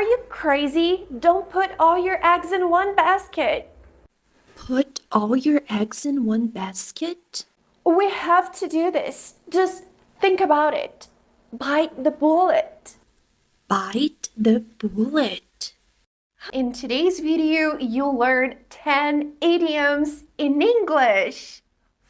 Are you crazy? Don't put all your eggs in one basket. Put all your eggs in one basket? We have to do this. Just think about it. Bite the bullet. Bite the bullet. In today's video, you'll learn 10 idioms in English.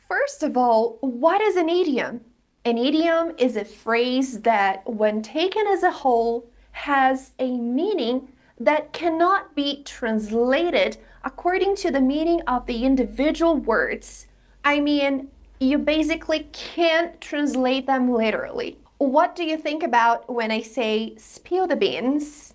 First of all, what is an idiom? An idiom is a phrase that, when taken as a whole, has a meaning that cannot be translated according to the meaning of the individual words. I mean, you basically can't translate them literally. What do you think about when I say spill the beans?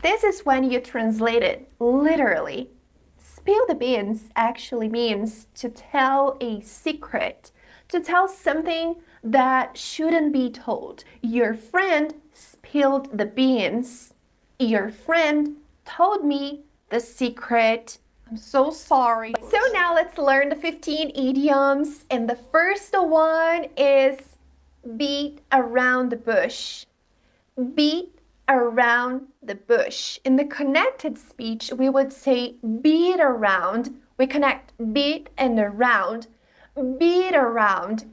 This is when you translate it literally. Spill the beans actually means to tell a secret, to tell something that shouldn't be told. Your friend spilled the beans. Your friend told me the secret. I'm so sorry. So now let's learn the 15 idioms. And the first one is beat around the bush. Beat around the bush. In the connected speech, we would say beat around. We connect beat and around. Beat around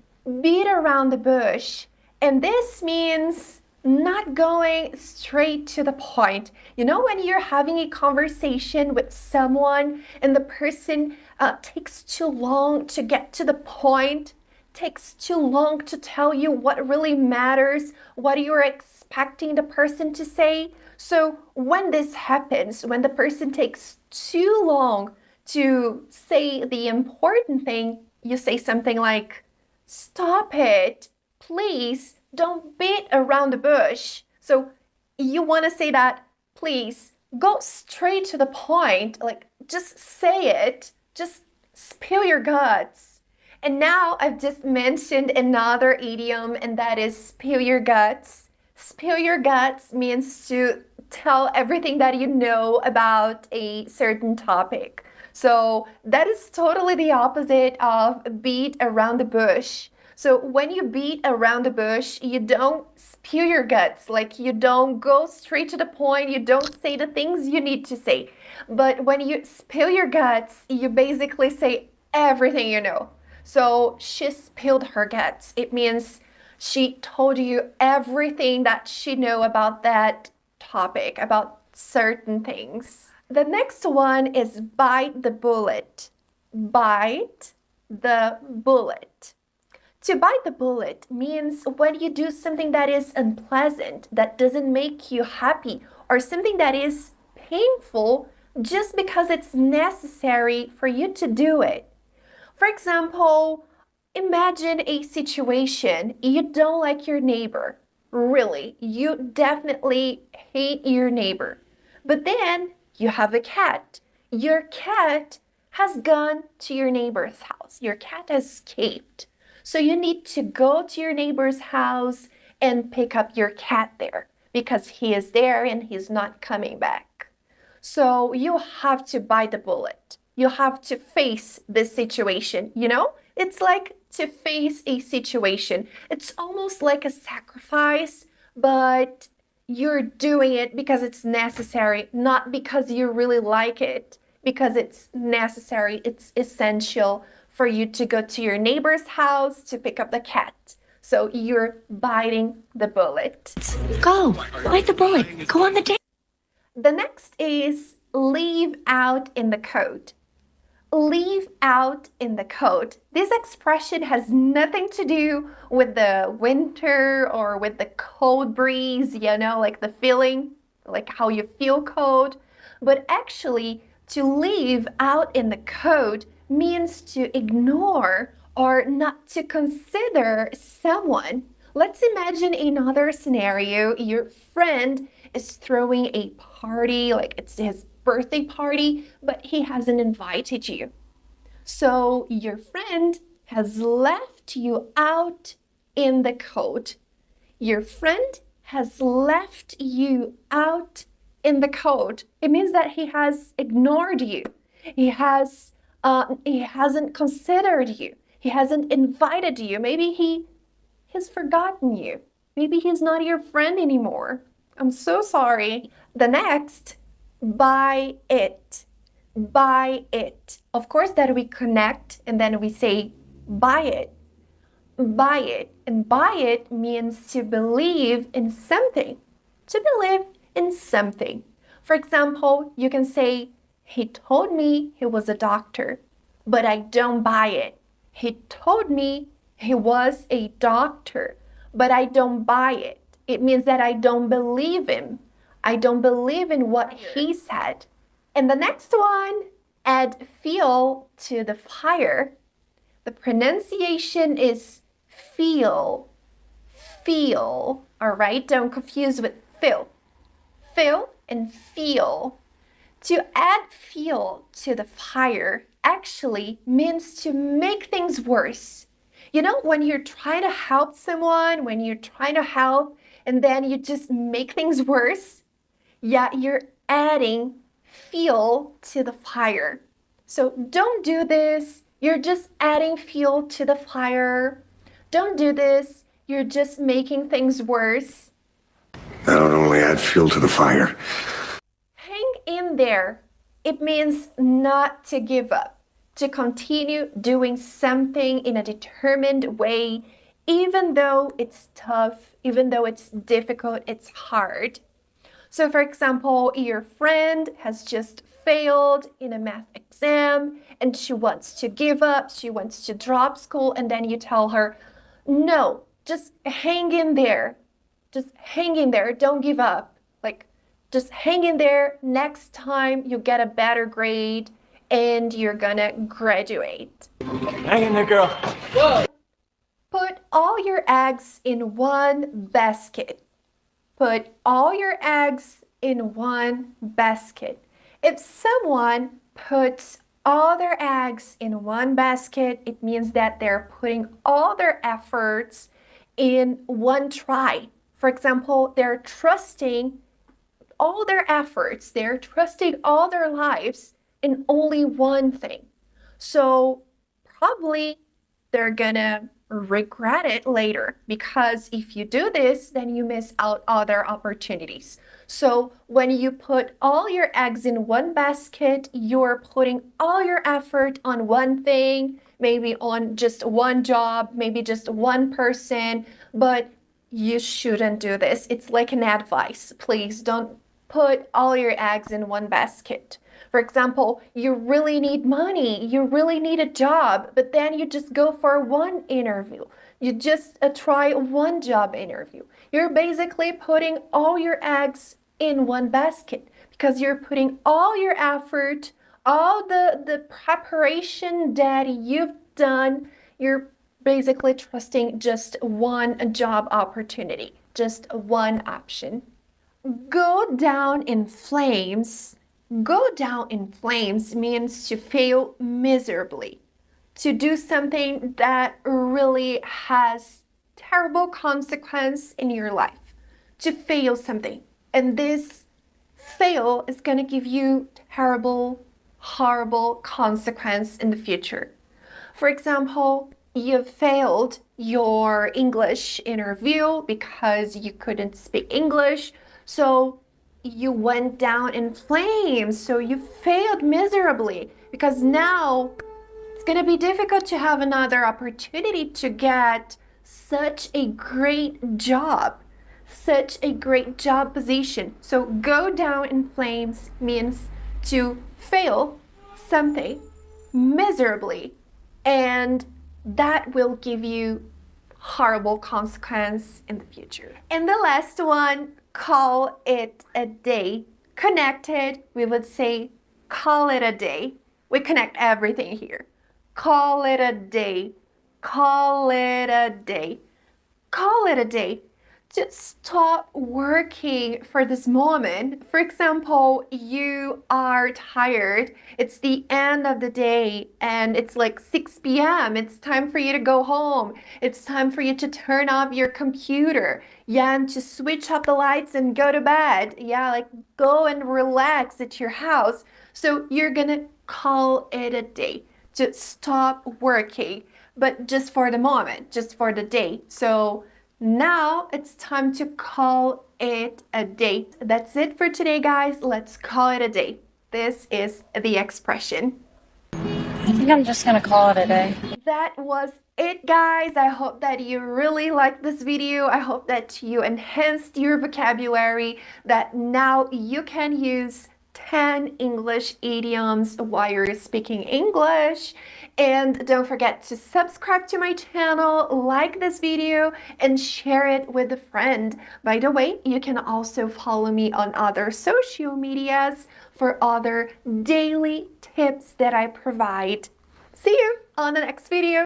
the bush. And this means not going straight to the point. You know, when you're having a conversation with someone and the person takes too long to get to the point, takes too long to tell you what really matters, what you're expecting the person to say. So when this happens, when the person takes too long to say the important thing, you say something like, "Stop it, please, don't beat around the bush." So you want to say that, please, go straight to the point, like just say it, just spill your guts. And now I've just mentioned another idiom, and that is spill your guts. Spill your guts means to tell everything that you know about a certain topic. So that is totally the opposite of beat around the bush. So when you beat around the bush, you don't spill your guts, like you don't go straight to the point, you don't say the things you need to say. But when you spill your guts, you basically say everything you know. So she spilled her guts. It means she told you everything that she knew about that topic, about certain things. The next one is bite the bullet. Bite the bullet. To bite the bullet means when you do something that is unpleasant, that doesn't make you happy, or something that is painful just because it's necessary for you to do it. For example, imagine a situation you don't like your neighbor. Really, you definitely hate your neighbor. But then you have a cat. Your cat has gone to your neighbor's house. Your cat has escaped. So you need to go to your neighbor's house and pick up your cat there because he is there and he's not coming back. So you have to bite the bullet. You have to face this situation, you know? It's like to face a situation. It's almost like a sacrifice, but you're doing it because it's necessary, not because you really like it, because it's necessary, it's essential for you to go to your neighbor's house to pick up the cat. So you're biting the bullet. Go, bite the bullet. Go on the date. The next is leave out in the coat. Leave out in the coat. This expression has nothing to do with the winter or with the cold breeze, you know, like the feeling, like how you feel cold. But actually, to leave out in the coat means to ignore or not to consider someone. Let's imagine another scenario. Your friend is throwing a party, like it's his birthday party, but he hasn't invited you. So your friend has left you out in the cold. Your friend has left you out in the cold. It means that he has ignored you. He hasn't considered you. He hasn't invited you. Maybe he he's forgotten you. Maybe he's not your friend anymore. I'm so sorry. The next, buy it. Buy it. Of course, that we connect and then we say buy it. Buy it. And buy it means to believe in something. To believe in something. For example, you can say, he told me he was a doctor, but I don't buy it. He told me he was a doctor, but I don't buy it. It means that I don't believe him. I don't believe in what he said. And the next one, add fuel to the fire. The pronunciation is feel, feel. All right, don't confuse with feel. Feel and feel. To add fuel to the fire actually means to make things worse. You know, when you're trying to help someone, when you're trying to help, and then you just make things worse, yeah, you're adding fuel to the fire. So don't do this. You're just adding fuel to the fire. Don't do this. You're just making things worse. That'll only add fuel to the fire. Hang in there. It means not to give up, to continue doing something in a determined way, even though it's tough, even though it's difficult, it's hard. So, for example, your friend has just failed in a math exam and she wants to give up, she wants to drop school, and then you tell her, no, just hang in there. Just hang in there. Don't give up. Like, just hang in there. Next time you get a better grade and you're gonna graduate. Hang in there, girl. Whoa. Put all your eggs in one basket. Put all your eggs in one basket. If someone puts all their eggs in one basket, it means that they're putting all their efforts in one try. For example, they're trusting all their efforts, they're trusting all their lives in only one thing. So probably they're gonna regret it later, because if you do this, then you miss out other opportunities. So when you put all your eggs in one basket, you're putting all your effort on one thing, maybe on just one job, maybe just one person, but you shouldn't do this. It's like an advice. Please don't put all your eggs in one basket. For example, you really need money, you really need a job, but then you just go for one interview. You just try one job interview. You're basically putting all your eggs in one basket because you're putting all your effort, all the preparation that you've done, you're basically trusting just one job opportunity, just one option. Go down in flames. Go down in flames means to fail miserably, to do something that really has terrible consequence in your life, to fail something. And this fail is going to give you terrible, horrible consequence in the future. For example, you failed your English interview because you couldn't speak English, so you went down in flames. So you failed miserably because now it's going to be difficult to have another opportunity to get such a great job, such a great job position. So go down in flames means to fail something miserably, and that will give you horrible consequence in the future. And the last one, call it a day. Connected, we would say call it a day. We connect everything here. Call it a day. Call it a day. Call it a day. Just stop working for this moment. For example, you are tired. It's the end of the day and it's like 6 p.m. It's time for you to go home. It's time for you to turn off your computer. Yeah, and to switch off the lights and go to bed. Yeah, like go and relax at your house. So you're gonna call it a day. To stop working. but just for the moment, just for the day. So now it's time to call it a day. That's it for today, guys. Let's call it a day. This is the expression. I think I'm just gonna call it a day. That was it, guys. I hope that you really liked this video. I hope that you enhanced your vocabulary, that now you can use 10 English idioms while you're speaking English. And don't forget to subscribe to my channel, like this video, and share it with a friend. By the way, you can also follow me on other social medias for other daily tips that I provide. See you on the next video.